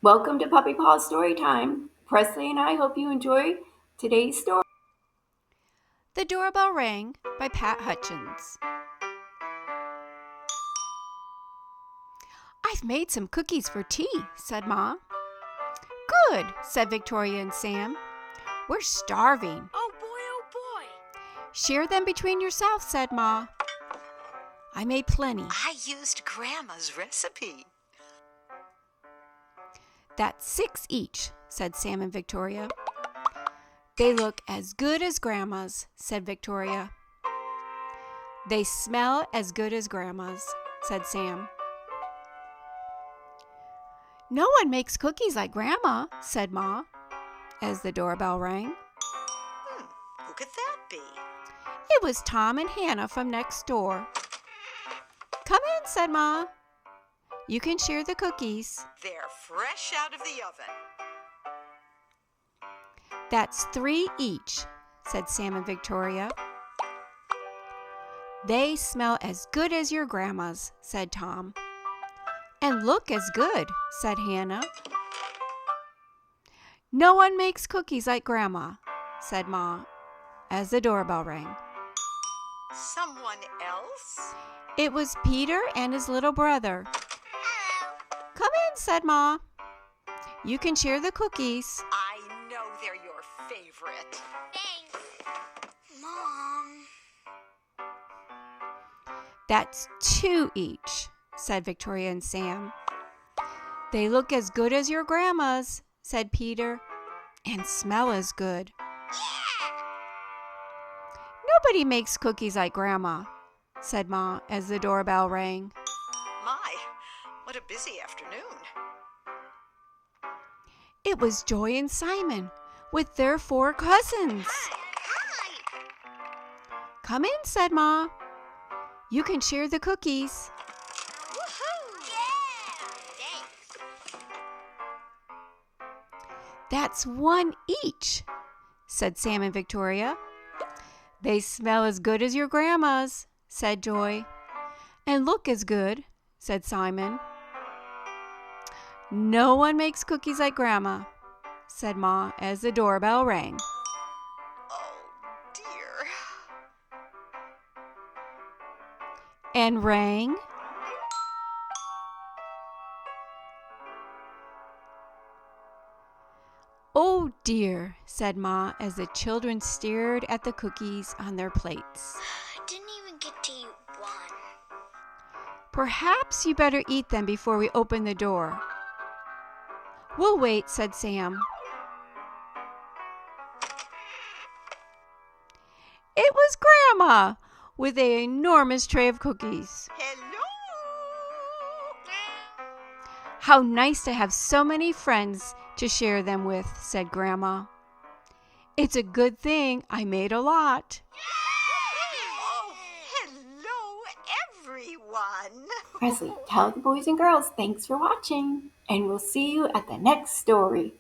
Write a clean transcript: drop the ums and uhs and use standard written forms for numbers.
Welcome to Puppy Paws Storytime. Presley and I hope you enjoy today's story. The Doorbell Rang by Pat Hutchins. "I've made some cookies for tea," said Ma. "Good," said Victoria and Sam. "We're starving." Oh boy. "Share them between yourselves," said Ma. "I made plenty." I used Grandma's recipe. "That's 6 each," said Sam and Victoria. "They look as good as Grandma's," said Victoria. "They smell as good as Grandma's," said Sam. "No one makes cookies like Grandma," said Ma, as the doorbell rang. Who could that be? It was Tom and Hannah from next door. "Come in," said Ma. "You can share the cookies." They're fresh out of the oven. "That's 3 each," said Sam and Victoria. "They smell as good as your Grandma's," said Tom. "And look as good," said Hannah. "No one makes cookies like Grandma," said Ma, as the doorbell rang. Someone else? It was Peter and his little brother. "Come in," said Ma. "You can share the cookies." I know they're your favorite. Thanks, Mom. "That's 2 each," said Victoria and Sam. "They look as good as your Grandma's," said Peter, "and smell as good." "Nobody makes cookies like Grandma," said Ma as the doorbell rang. My, what a busy afternoon. It was Joy and Simon with their 4 cousins. Hi. "Come in," said Ma. "You can share the cookies." Woohoo! Yeah. Thanks. "That's 1 each," said Sam and Victoria. "They smell as good as your Grandma's," said Joy. "And look as good," said Simon. "No one makes cookies like Grandma," said Ma as the doorbell rang. Oh dear. And rang. "Oh dear," said Ma as the children stared at the cookies on their plates. I didn't even get to eat one. "Perhaps you better eat them before we open the door." "We'll wait," said Sam. It was Grandma with an enormous tray of cookies. Hello. "How nice to have so many friends to share them with," said Grandma. "It's a good thing I made a lot." Oh, hello everyone. Presley, tell the boys and girls thanks for watching, and we'll see you at the next story.